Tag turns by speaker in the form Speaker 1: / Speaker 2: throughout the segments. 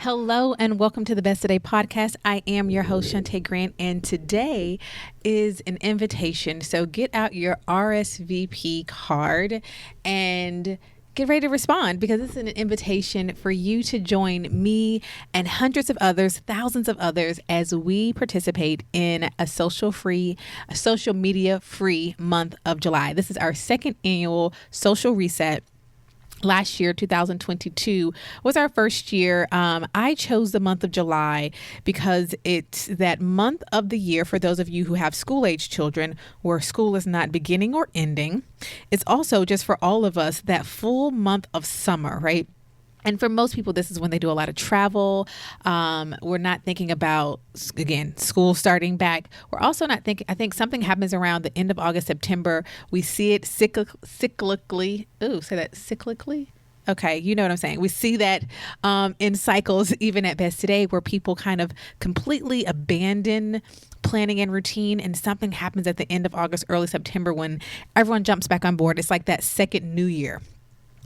Speaker 1: Hello and welcome to the Best Today podcast. I am your host, Shantae Grant, and today is an invitation. So get out your RSVP card and get ready to respond because it's an invitation for you to join me and hundreds of others, thousands of others, as we participate in a social media free month of July. This is our second annual social reset. Last year, 2022, was our first year. I chose the month of July because it's that month of the year for those of you who have school-age children where school is not beginning or ending. It's also just for all of us that full month of summer, right? And for most people, this is when they do a lot of travel. We're not thinking about, again, school starting back. We're also not thinking, I think something happens around the end of August, September. We see it cyclically. Ooh, say that cyclically. Okay, you know what I'm saying. We see that in cycles, even at Best Today, where people kind of completely abandon planning and routine, and something happens at the end of August, early September when everyone jumps back on board. It's like that second new year.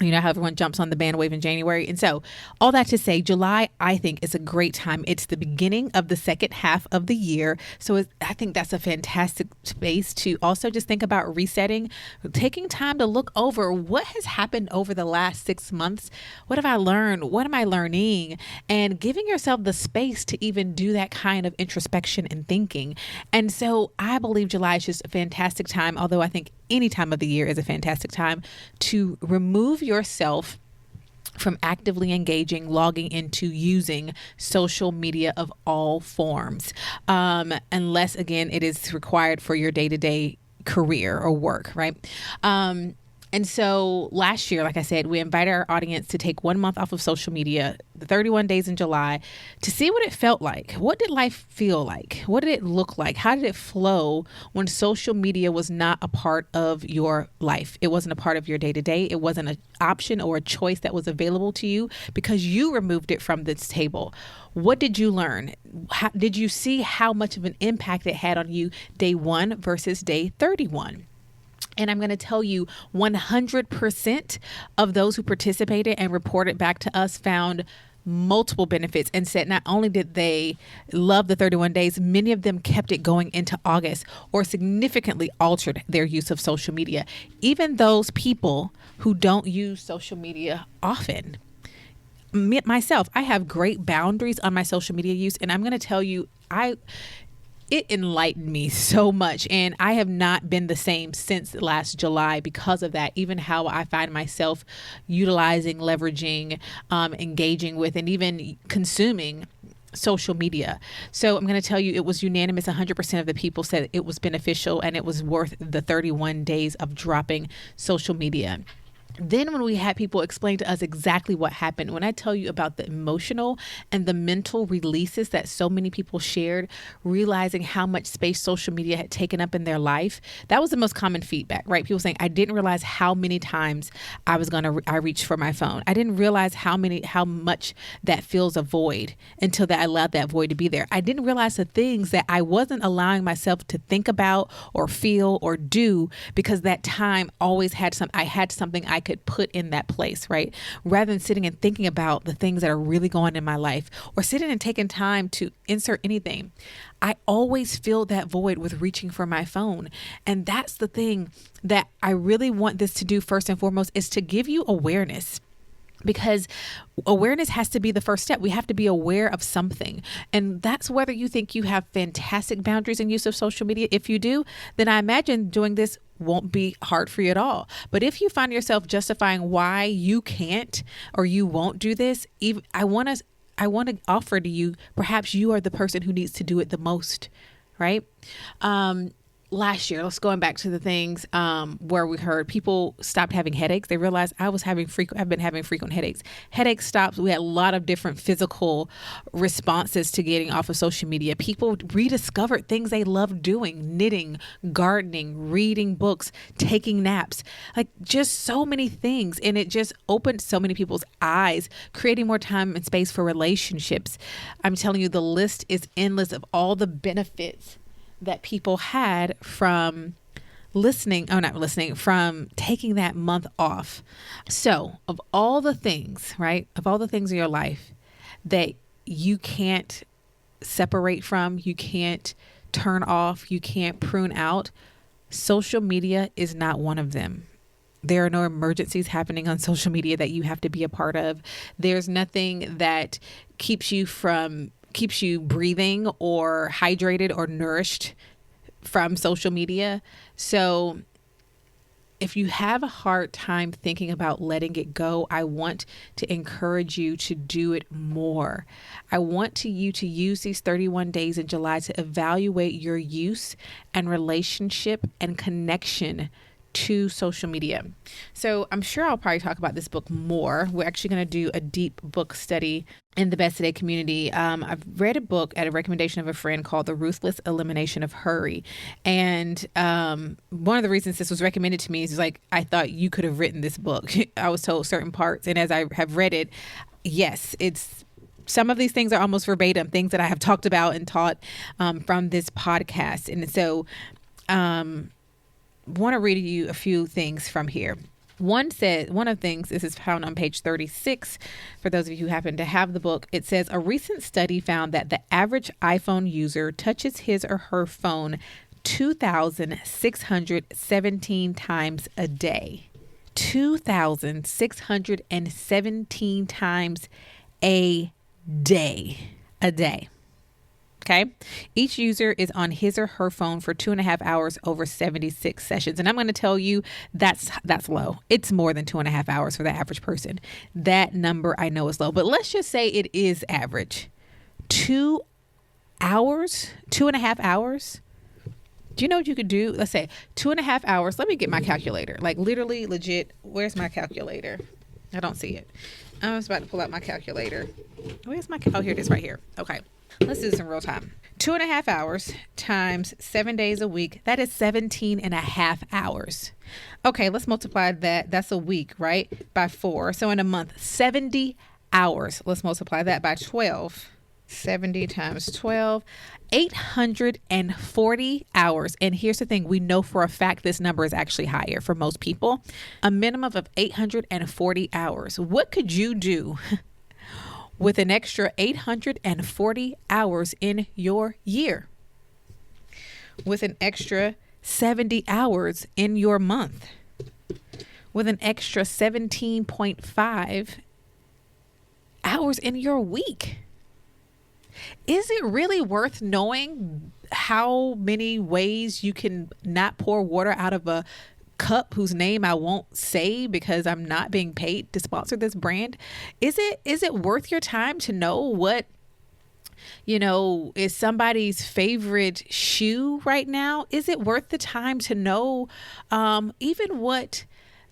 Speaker 1: You know how everyone jumps on the bandwagon in January. And so all that to say, July, I think, is a great time. It's the beginning of the second half of the year. So I think that's a fantastic space to also just think about resetting, taking time to look over what has happened over the last 6 months. What have I learned? What am I learning? And giving yourself the space to even do that kind of introspection and thinking. And so I believe July is just a fantastic time, although I think any time of the year is a fantastic time to remove yourself from actively engaging, logging into, using social media of all forms, unless, again, it is required for your day-to-day career or work, right? And so last year, like I said, we invited our audience to take 1 month off of social media, the 31 days in July, to see what it felt like. What did life feel like? What did it look like? How did it flow when social media was not a part of your life? It wasn't a part of your day-to-day. It wasn't an option or a choice that was available to you because you removed it from this table. What did you learn? How, did you see how much of an impact it had on you day 1 versus day 31? And I'm going to tell you 100% of those who participated and reported back to us found multiple benefits and said not only did they love the 31 days, many of them kept it going into August or significantly altered their use of social media. Even those people who don't use social media often. Myself, I have great boundaries on my social media use. And I'm going to tell you, it enlightened me so much. And I have not been the same since last July because of that. Even how I find myself utilizing, leveraging, engaging with, and even consuming social media. So I'm going to tell you, it was unanimous. 100% of the people said it was beneficial and it was worth the 31 days of dropping social media. Then when we had people explain to us exactly what happened, when I tell you about the emotional and the mental releases that so many people shared, realizing how much space social media had taken up in their life, that was the most common feedback, right? People saying, I didn't realize how many times I reached for my phone. I didn't realize how much that fills a void until that I allowed that void to be there. I didn't realize the things that I wasn't allowing myself to think about or feel or do because that time always I had something I could put in that place, right? Rather than sitting and thinking about the things that are really going on in my life or sitting and taking time to insert anything. I always fill that void with reaching for my phone. And that's the thing that I really want this to do first and foremost is to give you awareness. Because awareness has to be the first step. We have to be aware of something. And that's whether you think you have fantastic boundaries in use of social media. If you do, then I imagine doing this won't be hard for you at all. But if you find yourself justifying why you can't or you won't do this, I want to offer to you, perhaps you are the person who needs to do it the most, right? Last year, let's going back to the things where we heard people stopped having headaches. They realized I've been having frequent headaches. Headache stops. We had a lot of different physical responses to getting off of social media. People rediscovered things they loved doing: knitting, gardening, reading books, taking naps, like just so many things. And it just opened so many people's eyes, creating more time and space for relationships. I'm telling you, the list is endless of all the benefits that people had from from taking that month off. So of all the things, right? Of all the things in your life that you can't separate from, you can't turn off, you can't prune out, social media is not one of them. There are no emergencies happening on social media that you have to be a part of. There's nothing that keeps you breathing or hydrated or nourished from social media. So if you have a hard time thinking about letting it go, I want to encourage you to do it more. I want you to use these 31 days in July to evaluate your use and relationship and connection to social media. So I'm sure I'll probably talk about this book more. We're actually going to do a deep book study in the Best Today community. I've read a book at a recommendation of a friend called The Ruthless Elimination of Hurry. And one of the reasons this was recommended to me is like, I thought you could have written this book. I was told certain parts. And as I have read it, yes, some of these things are almost verbatim, things that I have talked about and taught from this podcast. And so want to read you a few things from here. One of the things, this is found on page 36, for those of you who happen to have the book, it says, a recent study found that the average iPhone user touches his or her phone 2,617 times a day. 2,617 times a day. Okay. Each user is on his or her phone for 2.5 hours over 76 sessions. And I'm going to tell you that's low. It's more than 2.5 hours for the average person. That number I know is low, but let's just say it is average. 2 hours, 2.5 hours. Do you know what you could do? Let's say 2.5 hours. Let me get my calculator. Like literally legit. Where's my calculator? I don't see it. I was about to pull out my calculator. Where's my, oh, here it is right here. Okay. Let's do this in real time. 2.5 hours times 7 days a week. That is 17.5 hours. Okay, let's multiply that. That's a week, right? By 4. So in a month, 70 hours. Let's multiply that by 12. 70 times 12, 840 hours. And here's the thing. We know for a fact this number is actually higher for most people. A minimum of 840 hours. What could you do with an extra 840 hours in your year? With an extra 70 hours in your month? With an extra 17.5 hours in your week? Is it really worth knowing how many ways you can not pour water out of a cup whose name I won't say because I'm not being paid to sponsor this brand? Is it worth your time to know what, is somebody's favorite shoe right now? Is it worth the time to know even what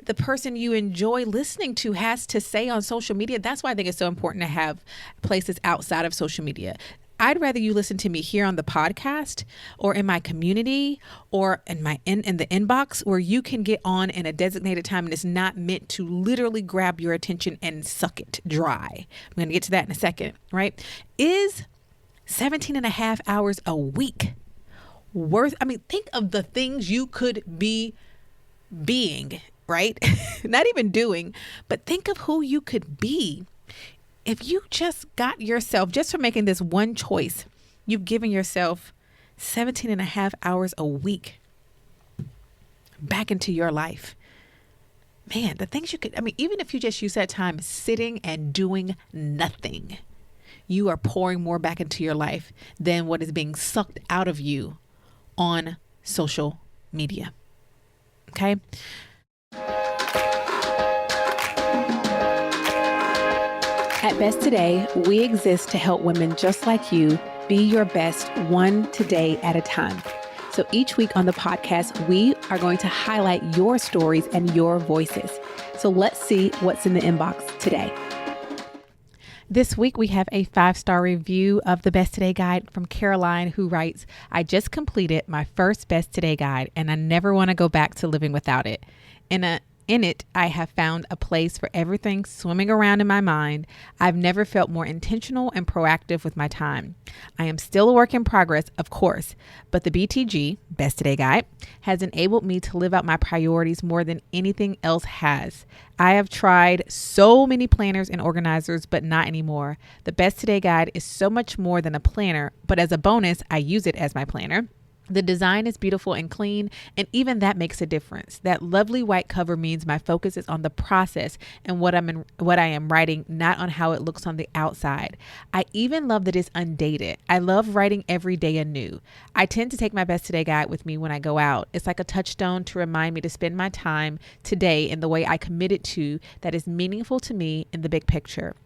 Speaker 1: the person you enjoy listening to has to say on social media? That's why I think it's so important to have places outside of social media. I'd rather you listen to me here on the podcast or in my community or in the inbox where you can get on in a designated time and it's not meant to literally grab your attention and suck it dry. I'm going to get to that in a second, right? Is 17.5 hours a week worth? I mean, think of the things you could be being, right? Not even doing, but think of who you could be. If you just got yourself, just for making this one choice, you've given yourself 17.5 hours a week back into your life. Man, the things you could, even if you just use that time sitting and doing nothing, you are pouring more back into your life than what is being sucked out of you on social media. Okay. At Best Today, we exist to help women just like you be your best one today at a time. So each week on the podcast, we are going to highlight your stories and your voices. So let's see what's in the inbox today. This week, we have a 5-star review of the Best Today Guide from Caroline, who writes, I just completed my first Best Today Guide and I never want to go back to living without it. In In it, I have found a place for everything swimming around in my mind. I've never felt more intentional and proactive with my time. I am still a work in progress, of course, but the BTG, Best Today Guide, has enabled me to live out my priorities more than anything else has. I have tried so many planners and organizers, but not anymore. The Best Today Guide is so much more than a planner, but as a bonus, I use it as my planner. The design is beautiful and clean, and even that makes a difference. That lovely white cover means my focus is on the process and what I am writing, not on how it looks on the outside. I even love that it's undated. I love writing every day anew. I tend to take my Best Today Guide with me when I go out. It's like a touchstone to remind me to spend my time today in the way I committed to that is meaningful to me in the big picture.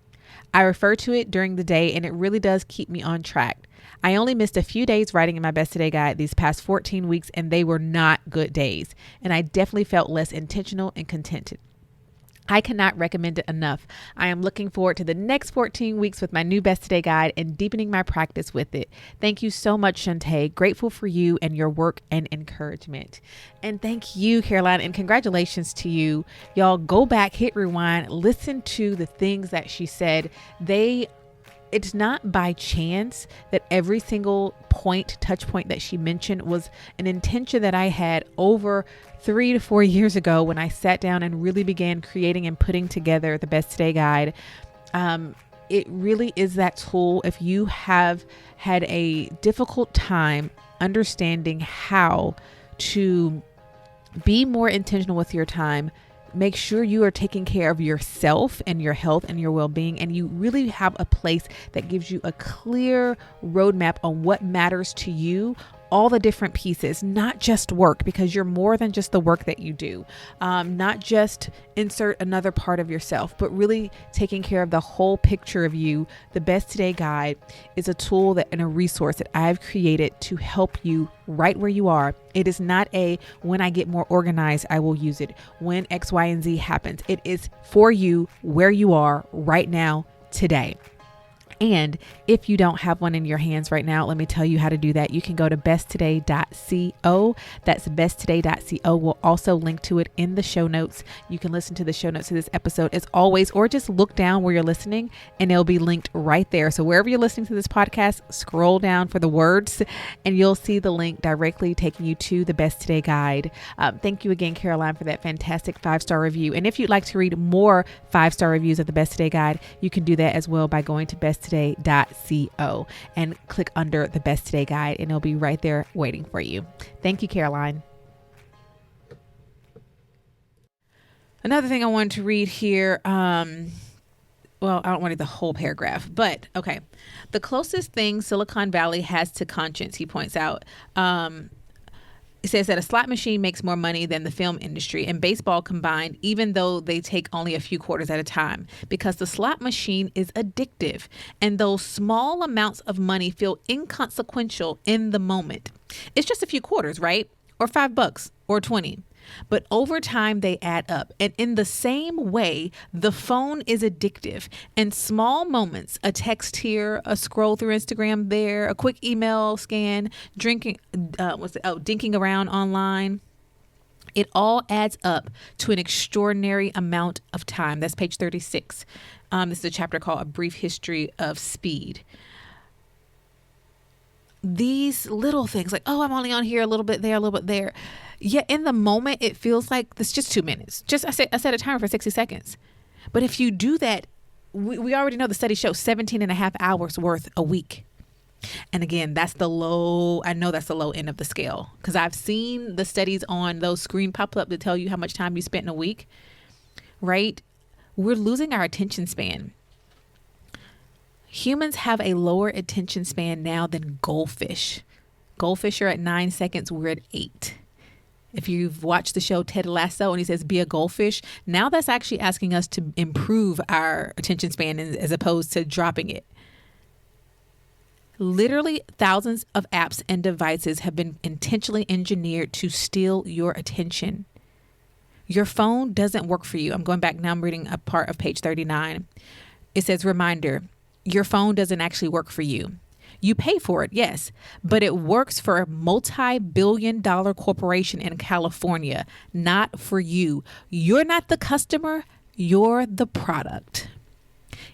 Speaker 1: I refer to it during the day, and it really does keep me on track. I only missed a few days writing in my Best Today Guide these past 14 weeks, and they were not good days. And I definitely felt less intentional and contented. I cannot recommend it enough. I am looking forward to the next 14 weeks with my new Best Today Guide and deepening my practice with it. Thank you so much, Shantae. Grateful for you and your work and encouragement. And thank you, Caroline, and congratulations to you. Y'all go back, hit rewind, listen to the things that she said. It's not by chance that every single touch point that she mentioned was an intention that I had over 3 to 4 years ago when I sat down and really began creating and putting together the Best Today Guide. It really is that tool. If you have had a difficult time understanding how to be more intentional with your time, make sure you are taking care of yourself and your health and your well-being, and you really have a place that gives you a clear roadmap on what matters to you, all the different pieces, not just work, because you're more than just the work that you do, not just insert another part of yourself, but really taking care of the whole picture of you. The Best Today Guide is a tool and a resource that I've created to help you right where you are. It is not when I get more organized, I will use it. When X, Y, and Z happens, it is for you where you are right now, today. And if you don't have one in your hands right now, let me tell you how to do that. You can go to besttoday.co. That's besttoday.co. We'll also link to it in the show notes. You can listen to the show notes of this episode as always, or just look down where you're listening and it'll be linked right there. So wherever you're listening to this podcast, scroll down for the words and you'll see the link directly taking you to the Best Today Guide. Thank you again, Caroline, for that fantastic 5-star review. And if you'd like to read more 5-star reviews of the Best Today Guide, you can do that as well by going to besttoday.co and click under the Best Today Guide, and it'll be right there waiting for you. Thank you, Caroline. Another thing I wanted to read here, I don't want to read the whole paragraph, but okay. The closest thing Silicon Valley has to conscience, he points out, it says that a slot machine makes more money than the film industry and baseball combined, even though they take only a few quarters at a time, because the slot machine is addictive and those small amounts of money feel inconsequential in the moment. It's just a few quarters, right? Or $5 or 20. But over time, they add up. And in the same way, the phone is addictive. And small moments, a text here, a scroll through Instagram there, a quick email scan, dinking around online, it all adds up to an extraordinary amount of time. That's page 36. This is a chapter called A Brief History of Speed. These little things like, I'm only on here a little bit there, a little bit there. Yet in the moment, it feels like it's just 2 minutes. I set a timer for 60 seconds. But if you do that, we already know the study shows 17 and a half hours worth a week. And again, that's the low end of the scale, because I've seen the studies on those screen pop up to tell you how much time you spent in a week, right? We're losing our attention span. Humans have a lower attention span now than goldfish. Goldfish are at 9 seconds. We're at 8. If you've watched the show Ted Lasso and he says, be a goldfish, now that's actually asking us to improve our attention span as opposed to dropping it. Literally thousands of apps and devices have been intentionally engineered to steal your attention. Your phone doesn't work for you. I'm going back now. I'm reading a part of page 39. It says, reminder, your phone doesn't actually work for you. You pay for it, yes, but it works for a multi-billion-dollar corporation in California, not for you. You're not the customer, you're the product.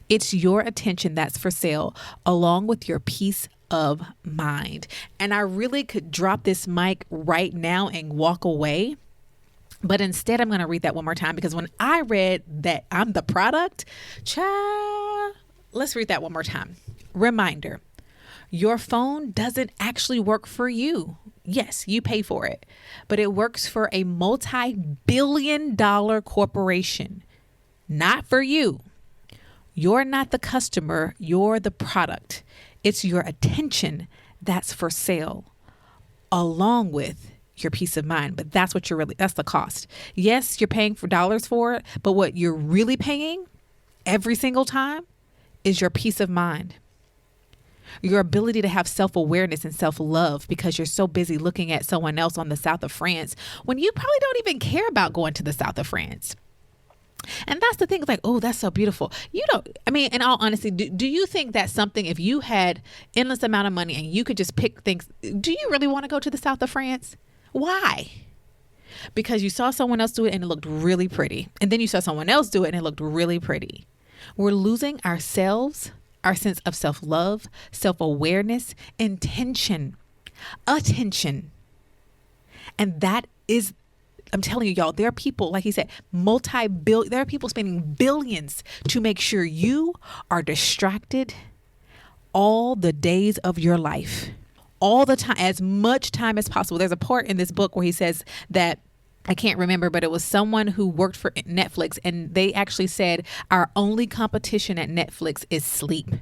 Speaker 1: It's your attention that's for sale, along with your peace of mind. And I really could drop this mic right now and walk away. But instead, I'm going to read that one more time, because when I read that I'm the product, let's read that one more time. Reminder. Your phone doesn't actually work for you. Yes, you pay for it, but it works for a multi-billion-dollar corporation, not for you. You're not the customer, you're the product. It's your attention that's for sale, along with your peace of mind. But that's what that's the cost. Yes, you're paying for dollars for it, but what you're really paying every single time is your peace of mind. Your ability to have self-awareness and self-love, because you're so busy looking at someone else on the south of France when you probably don't even care about going to the south of France. And that's the thing, like, oh, that's so beautiful. You don't, I mean, in all honesty, do you think that's something, if you had endless amount of money and you could just pick things, do you really want to go to the south of France? Why? Because you saw someone else do it and it looked really pretty. And then you saw someone else do it and it looked really pretty. We're losing ourselves, our sense of self-love, self-awareness, attention. And that is, I'm telling you, y'all, there are people, like he said, there are people spending billions to make sure you are distracted all the days of your life, all the time, as much time as possible. There's a part in this book where he says that, I can't remember, but it was someone who worked for Netflix, and they actually said our only competition at Netflix is sleep.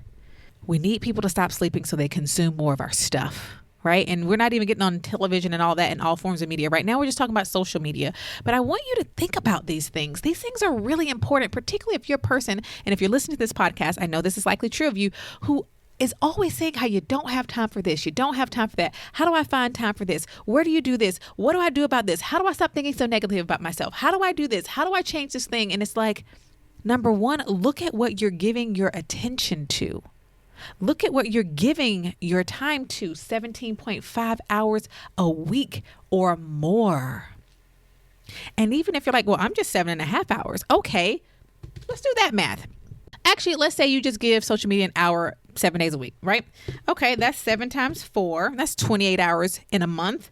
Speaker 1: We need people to stop sleeping so they consume more of our stuff, right? And we're not even getting on television and all that and all forms of media. Right now, we're just talking about social media. But I want you to think about these things. These things are really important, particularly if you're a person, and if you're listening to this podcast, I know this is likely true of you, who is always saying how you don't have time for this. You don't have time for that. How do I find time for this? Where do you do this? What do I do about this? How do I stop thinking so negatively about myself? How do I do this? How do I change this thing? And it's like, number one, look at what you're giving your attention to. Look at what you're giving your time to, 17.5 hours a week or more. And even if you're like, well, I'm just 7.5 hours. Okay, let's do that math. Actually, let's say you just give social media an hour 7 days a week, right? Okay, that's 7 times 4. That's 28 hours in a month.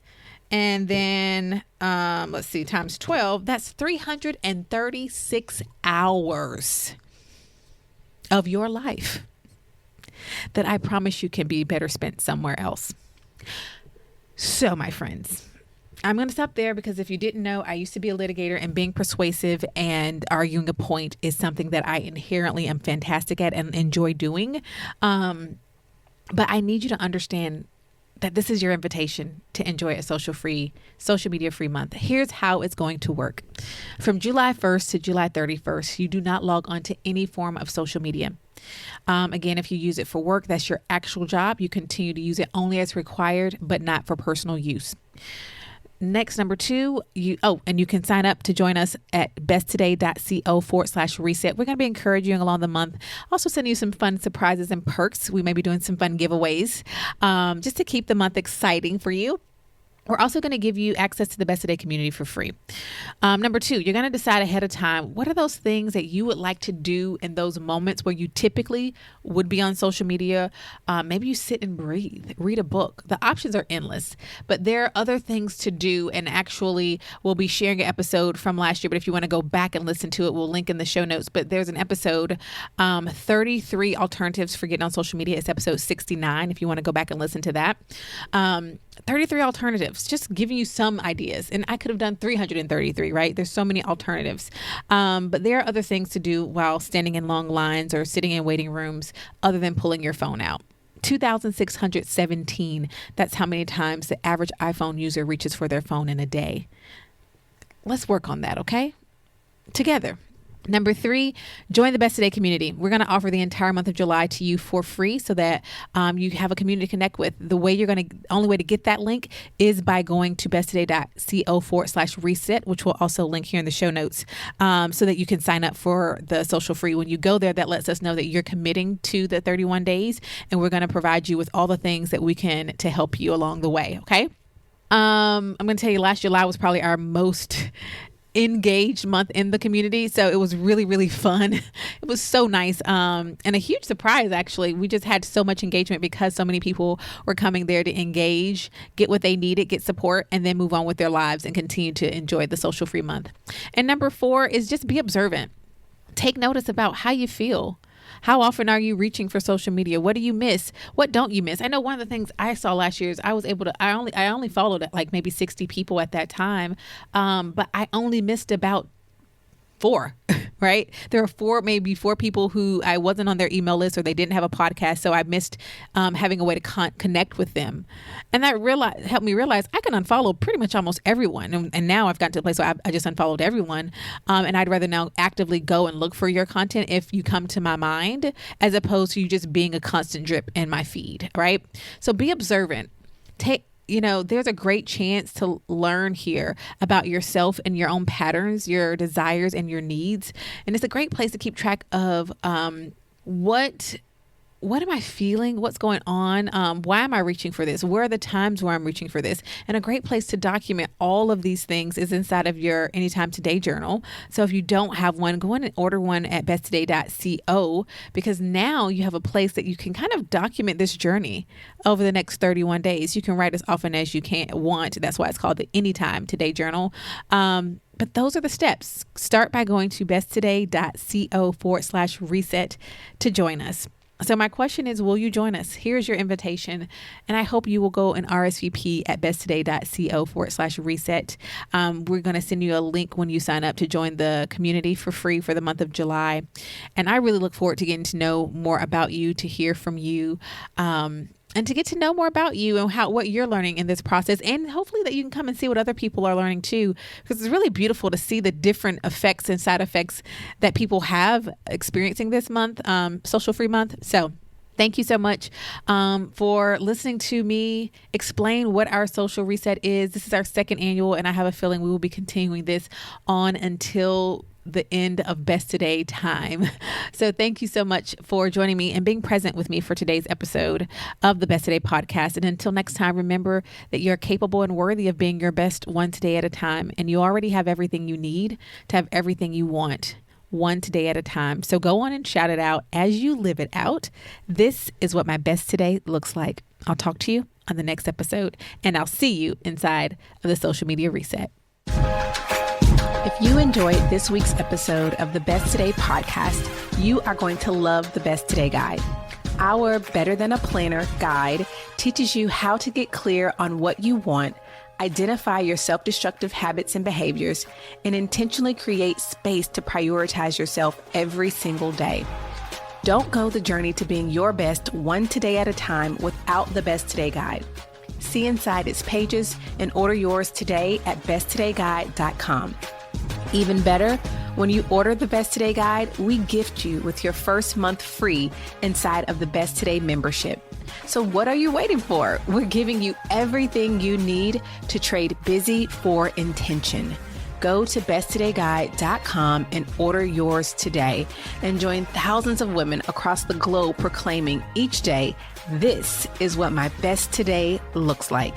Speaker 1: And then, let's see, times 12, that's 336 hours of your life that I promise you can be better spent somewhere else. So, my friends, I'm going to stop there, because if you didn't know, I used to be a litigator, and being persuasive and arguing a point is something that I inherently am fantastic at and enjoy doing. But I need you to understand that this is your invitation to enjoy a social media free month. Here's how it's going to work. From July 1st to July 31st, you do not log on to any form of social media. Again, if you use it for work, that's your actual job. You continue to use it only as required, but not for personal use. Next, number 2, you can sign up to join us at besttoday.co/reset. We're going to be encouraging you along the month. Also sending you some fun surprises and perks. We may be doing some fun giveaways just to keep the month exciting for you. We're also going to give you access to the Best Today community for free. Number 2, you're going to decide ahead of time, what are those things that you would like to do in those moments where you typically would be on social media? Maybe you sit and breathe, read a book. The options are endless, but there are other things to do. And actually, we'll be sharing an episode from last year, but if you want to go back and listen to it, we'll link in the show notes. But there's an episode, 33 alternatives for getting on social media. It's episode 69, if you want to go back and listen to that. 33 alternatives, just giving you some ideas. And I could have done 333, right? There's so many alternatives. But there are other things to do while standing in long lines or sitting in waiting rooms other than pulling your phone out. 2,617. That's how many times the average iPhone user reaches for their phone in a day. Let's work on that, okay? Together. Number 3, join the Best Today community. We're going to offer the entire month of July to you for free so that you have a community to connect with. Only way to get that link is by going to besttoday.co/reset, which we'll also link here in the show notes, so that you can sign up for the social free. When you go there, that lets us know that you're committing to the 31 days, and we're going to provide you with all the things that we can to help you along the way. Okay. I'm going to tell you, last July was probably our most engaged month in the community. So it was really, really fun. It was so nice. And a huge surprise, actually. We just had so much engagement because so many people were coming there to engage, get what they needed, get support, and then move on with their lives and continue to enjoy the social free month. And number 4 is just be observant. Take notice about how you feel. How often are you reaching for social media? What do you miss? What don't you miss? I know one of the things I saw last year is I only followed like maybe 60 people at that time. But I only missed about 4, right? There are maybe four people who I wasn't on their email list or they didn't have a podcast. So I missed having a way to connect with them. And that helped me realize I can unfollow pretty much almost everyone. And now I've gotten to a place where I just unfollowed everyone. And I'd rather now actively go and look for your content if you come to my mind, as opposed to you just being a constant drip in my feed, right? So be observant. There's a great chance to learn here about yourself and your own patterns, your desires and your needs. And it's a great place to keep track of what am I feeling? What's going on? Why am I reaching for this? Where are the times where I'm reaching for this? And a great place to document all of these things is inside of your Anytime Today journal. So if you don't have one, go in and order one at besttoday.co, because now you have a place that you can kind of document this journey over the next 31 days. You can write as often as you want. That's why it's called the Anytime Today journal. But those are the steps. Start by going to besttoday.co/reset to join us. So my question is, will you join us? Here's your invitation. And I hope you will go and RSVP at besttoday.co/reset. We're going to send you a link when you sign up to join the community for free for the month of July. And I really look forward to getting to know more about you, to hear from you, and to get to know more about you and what you're learning in this process. And hopefully that you can come and see what other people are learning too, because it's really beautiful to see the different effects and side effects that people have experiencing this month, social free month. So thank you so much for listening to me explain what our social reset is. This is our 2nd annual, and I have a feeling we will be continuing this on until the end of Best Today time. So thank you so much for joining me and being present with me for today's episode of the Best Today podcast. And until next time, remember that you're capable and worthy of being your best one today at a time. And you already have everything you need to have everything you want, one today at a time. So go on and shout it out as you live it out. This is what my best today looks like. I'll talk to you on the next episode, and I'll see you inside of the Social Media Reset. If you enjoyed this week's episode of the Best Today podcast, you are going to love the Best Today Guide. Our Better Than a Planner guide teaches you how to get clear on what you want, identify your self-destructive habits and behaviors, and intentionally create space to prioritize yourself every single day. Don't go the journey to being your best one today at a time without the Best Today Guide. See inside its pages and order yours today at besttodayguide.com. Even better, when you order the Best Today Guide, we gift you with your first month free inside of the Best Today membership. So what are you waiting for? We're giving you everything you need to trade busy for intention. Go to besttodayguide.com and order yours today and join thousands of women across the globe proclaiming each day, this is what my best today looks like.